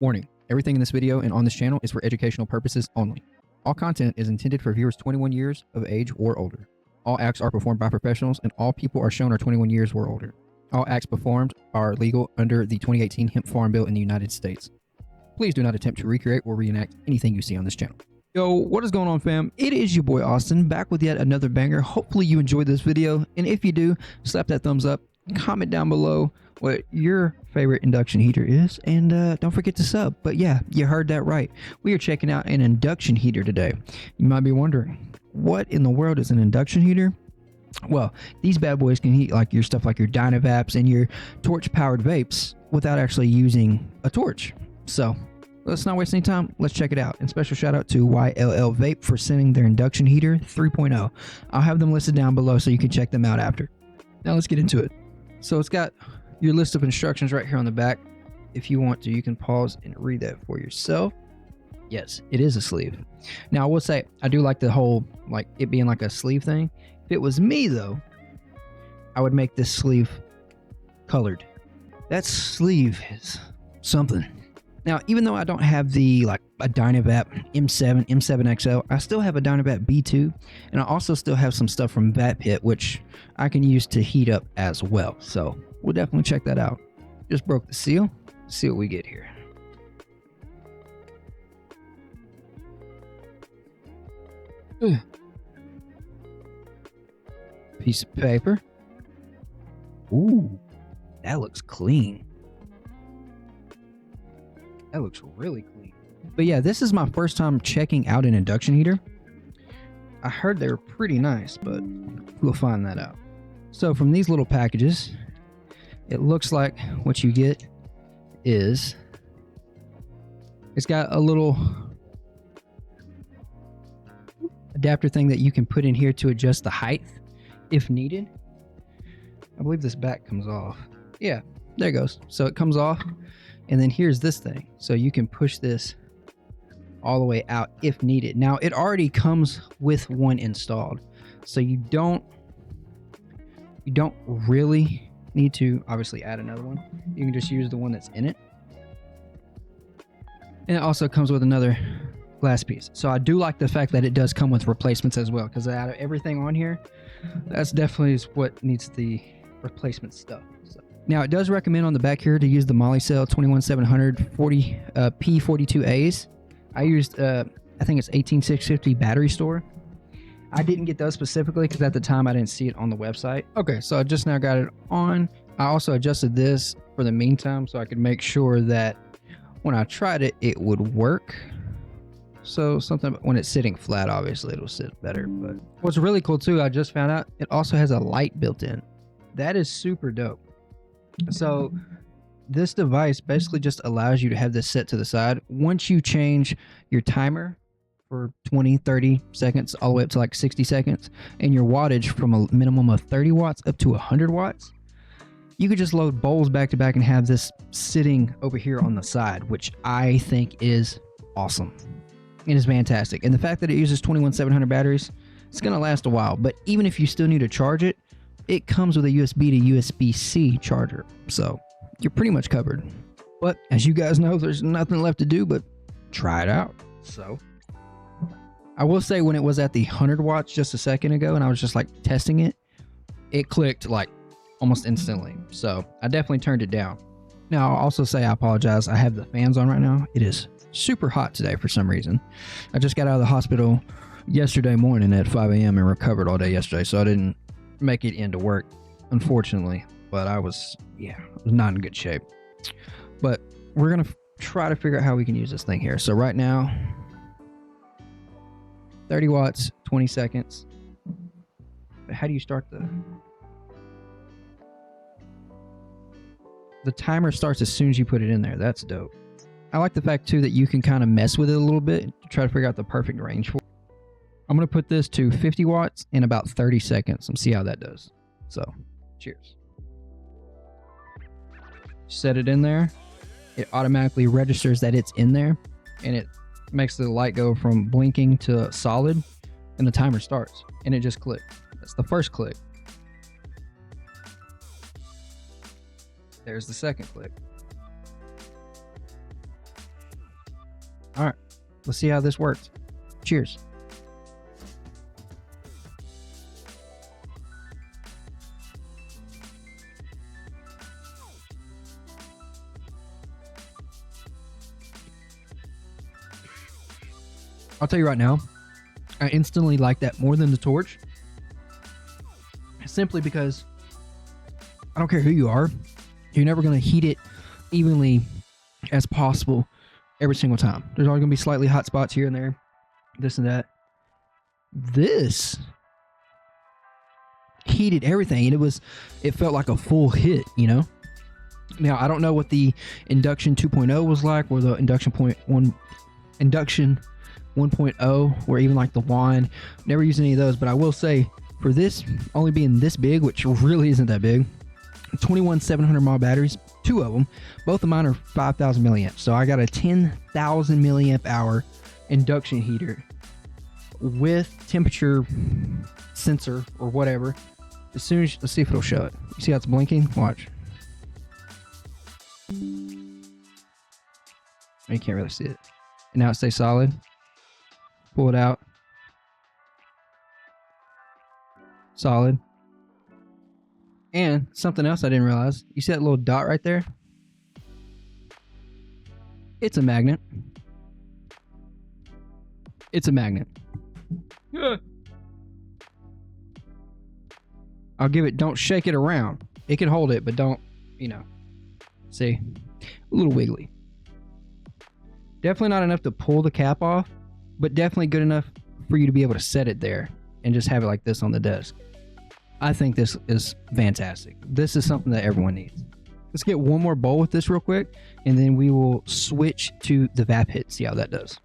Warning, everything in this video and on this channel is for educational purposes only. All content is intended for viewers 21 years of age or older. All acts are performed by professionals and all people are shown are 21 years or older. All acts performed are legal under the 2018 Hemp Farm Bill in the United States. Please do not attempt to recreate or reenact anything you see on this channel. Yo, what is going on, fam? It is your boy Austin, back with yet another banger. Hopefully you enjoyed this video, and if you do, slap that thumbs up, comment down below what your favorite induction heater is, and don't forget to sub. But yeah, you heard that right. We are checking out an induction heater today. You might be wondering, what in the world is an induction heater? Well, these bad boys can heat like your stuff like your DynaVaps and your torch powered vapes without actually using a torch. So let's not waste any time. Let's check it out. And special shout out to YLLVape for sending their induction heater 3.0. I'll have them listed down below so you can check them out after. Now let's get into it. So it's got your list of instructions right here on the back. If you want to, you can pause and read that for yourself. Yes, it is a sleeve. Now I will say, I do like the whole, like it being like a sleeve thing. If it was me though, I would make this sleeve colored. That sleeve is something. Now, even though I don't have the like a DynaVap M7, M7XL, I still have a DynaVap B2, and I also still have some stuff from Vape, which I can use to heat up as well. So we'll definitely check that out. Just broke the seal. Let's see what we get here. Piece of paper. Ooh, that looks clean. That looks really clean. But yeah, this is my first time checking out an induction heater. I heard they were pretty nice, but we'll find that out. So from these little packages, it looks like what you get is it's got a little adapter thing that you can put in here to adjust the height if needed. I believe this back comes off. Yeah, there it goes. So it comes off. And then here's this thing. So you can push this all the way out if needed. Now it already comes with one installed. So you don't really need to obviously add another one. You can just use the one that's in it. And it also comes with another glass piece. So I do like the fact that it does come with replacements as well, because out of everything on here, that's definitely what needs the replacement stuff. So. Now, it does recommend on the back here to use the Molicel 21700 P42As. I used, I think it's 18650 battery store. I didn't get those specifically because at the time I didn't see it on the website. Okay, so I just now got it on. I also adjusted this for the meantime so I could make sure that when I tried it, it would work. So something when it's sitting flat, obviously it'll sit better. But what's really cool too, I just found out it also has a light built in. That is super dope. So this device basically just allows you to have this set to the side. Once you change your timer for 20, 30 seconds, all the way up to like 60 seconds, and your wattage from a minimum of 30 watts up to 100 watts, you could just load bowls back to back and have this sitting over here on the side, which I think is awesome. It is fantastic. And the fact that it uses 21700 batteries, it's going to last a while. But even if you still need to charge it, it comes with a USB to USB-C charger. So you're pretty much covered. But as you guys know, there's nothing left to do but try it out. So I will say when it was at the 100 watts just a second ago and I was just like testing it, it clicked like almost instantly. So I definitely turned it down. Now I'll also say I apologize. I have the fans on right now. It is super hot today for some reason. I just got out of the hospital yesterday morning at 5 a.m. and recovered all day yesterday, so I didn't make it into work, unfortunately. But I was not in good shape. But we're gonna try to figure out how we can use this thing here. So right now, 30 watts, 20 seconds. But how do you start the timer starts as soon as you put it in there. That's dope. I like the fact too that you can kind of mess with it a little bit to try to figure out the perfect range for it. I'm going to put this to 50 watts in about 30 seconds and see how that does. So, cheers. Set it in there. It automatically registers that it's in there, and it makes the light go from blinking to solid, and the timer starts, and it just clicked. That's the first click. There's the second click. All right, let's see how this works. Cheers. I'll tell you right now, I instantly like that more than the torch. Simply because I don't care who you are, you're never going to heat it evenly as possible every single time. There's always going to be slightly hot spots here and there, this and that. This heated everything, and it felt like a full hit, you know? Now, I don't know what the Induction 2.0 was like, or the Induction 1.0, or even like the wand. Never used any of those, but I will say, for this only being this big, which really isn't that big, 21 700 mAh batteries, 2 of them, both of mine are 5,000 milliamps. So I got a 10,000 milliamp hour induction heater with temperature sensor or whatever. As soon as, let's see if it'll show it. You see how it's blinking? Watch. You can't really see it. And now it stays solid. Pull it out. Solid. And something else I didn't realize. You see that little dot right there? It's a magnet. It's a magnet. I'll give it, don't shake it around. It can hold it, but don't, you know. See? A little wiggly. Definitely not enough to pull the cap off, but definitely good enough for you to be able to set it there and just have it like this on the desk. I think this is fantastic. This is something that everyone needs. Let's get one more bowl with this real quick, and then we will switch to the Vap Hit, see how that does.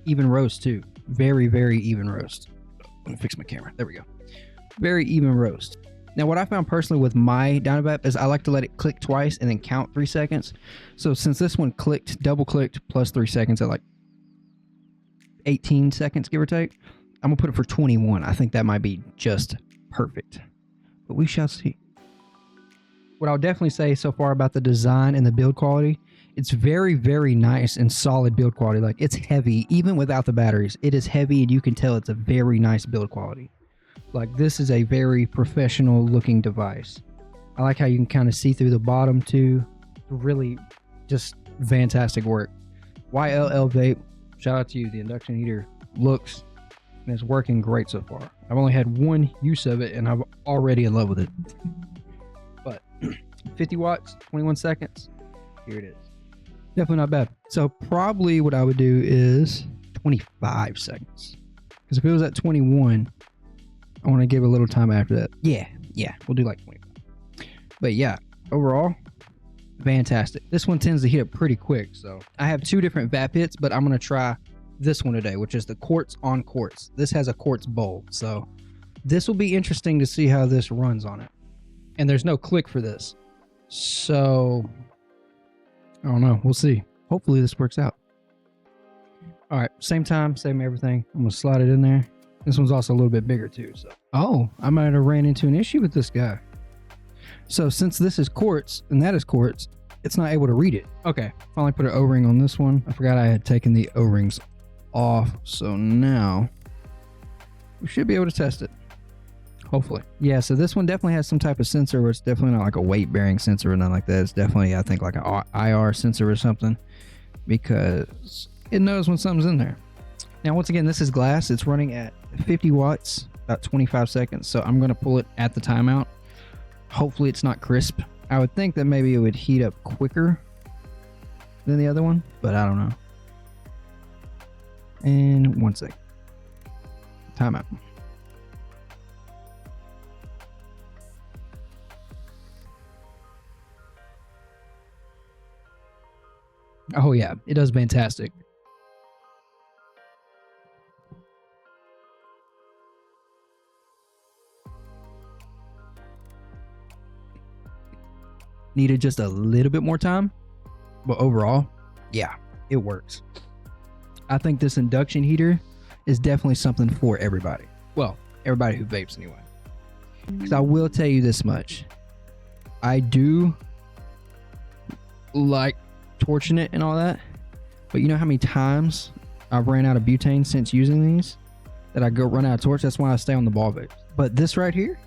Even roast too. Very, very even roast. Let me fix my camera. There we go. Very even roast. Now, what I found personally with my DynaVap is I like to let it click twice and then count 3 seconds. So since this one clicked, double clicked plus 3 seconds at like 18 seconds, give or take, I'm gonna put it for 21. I think that might be just perfect, but we shall see. What I'll definitely say so far about the design and the build quality, it's very, very nice and solid build quality. Like, it's heavy, even without the batteries. It is heavy, and you can tell it's a very nice build quality. Like, this is a very professional looking device. I like how you can kind of see through the bottom too. Really just fantastic work. YLLVape, shout out to you. The induction heater looks and it's working great so far. I've only had one use of it and I'm already in love with it. But 50 watts, 21 seconds, here it is. Definitely not bad. So probably what I would do is 25 seconds. Because if it was at 21, I want to give a little time after that. Yeah, we'll do like 25. But yeah, overall, fantastic. This one tends to heat up pretty quick. So I have 2 different Vap Hits, but I'm going to try this one today, which is the quartz on quartz. This has a quartz bowl. So this will be interesting to see how this runs on it. And there's no click for this. So I don't know. We'll see. Hopefully this works out. All right. Same time, same everything. I'm going to slide it in there. This one's also a little bit bigger too. So, oh, I might have ran into an issue with this guy. So since this is quartz and that is quartz, it's not able to read it. Okay, finally put an O-ring on this one. I forgot I had taken the O-rings off. So now we should be able to test it. Hopefully. Yeah, so this one definitely has some type of sensor where it's definitely not like a weight bearing sensor or nothing like that. It's definitely, I think, like an IR sensor or something, because it knows when something's in there. Now, once again, this is glass. It's running at 50 watts, about 25 seconds. So I'm going to pull it at the timeout. Hopefully it's not crisp. I would think that maybe it would heat up quicker than the other one, but I don't know. And 1 second. Timeout. Oh yeah, it does fantastic. Needed just a little bit more time, but overall, yeah, it works. I think this induction heater is definitely something for everybody. Well, everybody who vapes anyway. Because I will tell you this much. I do like torching it and all that. But you know how many times I've ran out of butane since using these that I go run out of torch? That's why I stay on the ball vape. But this right here,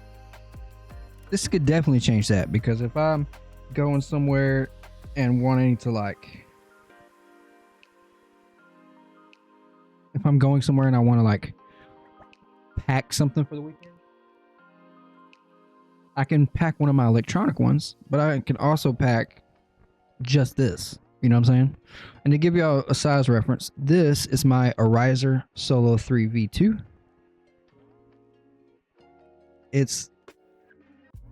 this could definitely change that, because if I'm going somewhere and wanting to like, if I'm going somewhere and I want to like pack something for the weekend, I can pack one of my electronic ones, but I can also pack just this. You know what I'm saying? And to give y'all a size reference, this is my Vaporizer Solo 3 V2. It's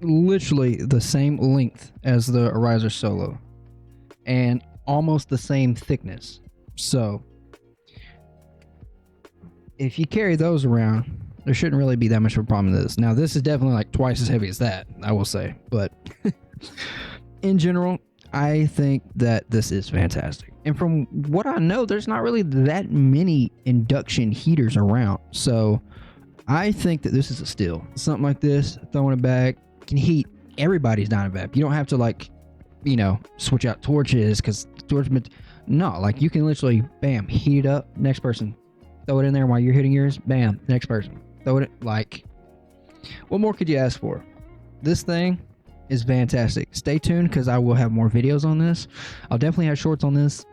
literally the same length as the Vaporizer Solo and almost the same thickness. So if you carry those around, there shouldn't really be that much of a problem with this. Now, this is definitely like twice as heavy as that, I will say. But in general, I think that this is fantastic. And from what I know, there's not really that many induction heaters around. So I think that this is a steal. Something like this, throwing it back, can heat everybody's DynaVap. You don't have to like, you know, switch out torches, because torch, no, like you can literally, bam, heat it up, next person. Throw it in there while you're hitting yours, bam, next person. Throw it, like, what more could you ask for? This thing is fantastic. Stay tuned, because I will have more videos on this. I'll definitely have shorts on this.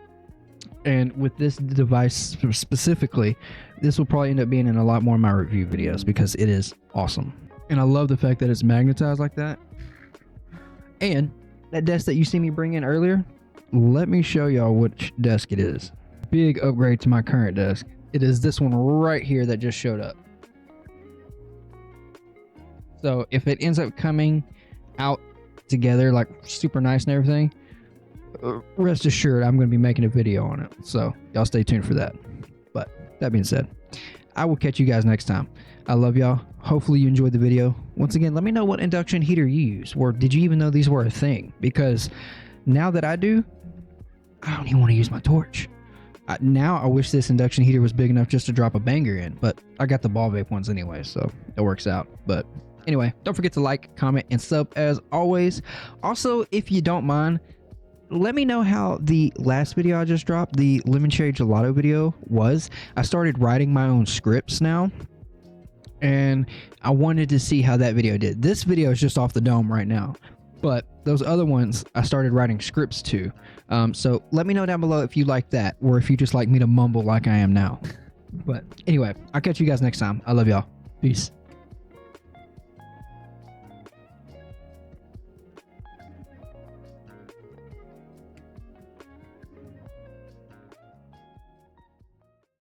And with this device specifically, this will probably end up being in a lot more of my review videos, because it is awesome. And I love the fact that it's magnetized like that. And that desk that you see me bring in earlier, let me show y'all which desk it is. Big upgrade to my current desk. It is this one right here that just showed up. So if it ends up coming out together like super nice and everything, rest assured I'm going to be making a video on it. So y'all stay tuned for that. But that being said, I will catch you guys next time. I love y'all. Hopefully you enjoyed the video. Once again, let me know what induction heater you use, or did you even know these were a thing? Because now that I do, I don't even want to use my torch. Now I wish this induction heater was big enough just to drop a banger in, but I got the ball vape ones anyway, so it works out. But anyway, don't forget to like, comment, and sub as always. Also, if you don't mind, let me know how the last video I just dropped, the lemon cherry gelato video, was. I started writing my own scripts now, and I wanted to see how that video did. This video is just off the dome right now, but those other ones I started writing scripts to. So let me know down below if you like that, or if you just like me to mumble like I am now. But anyway, I'll catch you guys next time. I love y'all. Peace.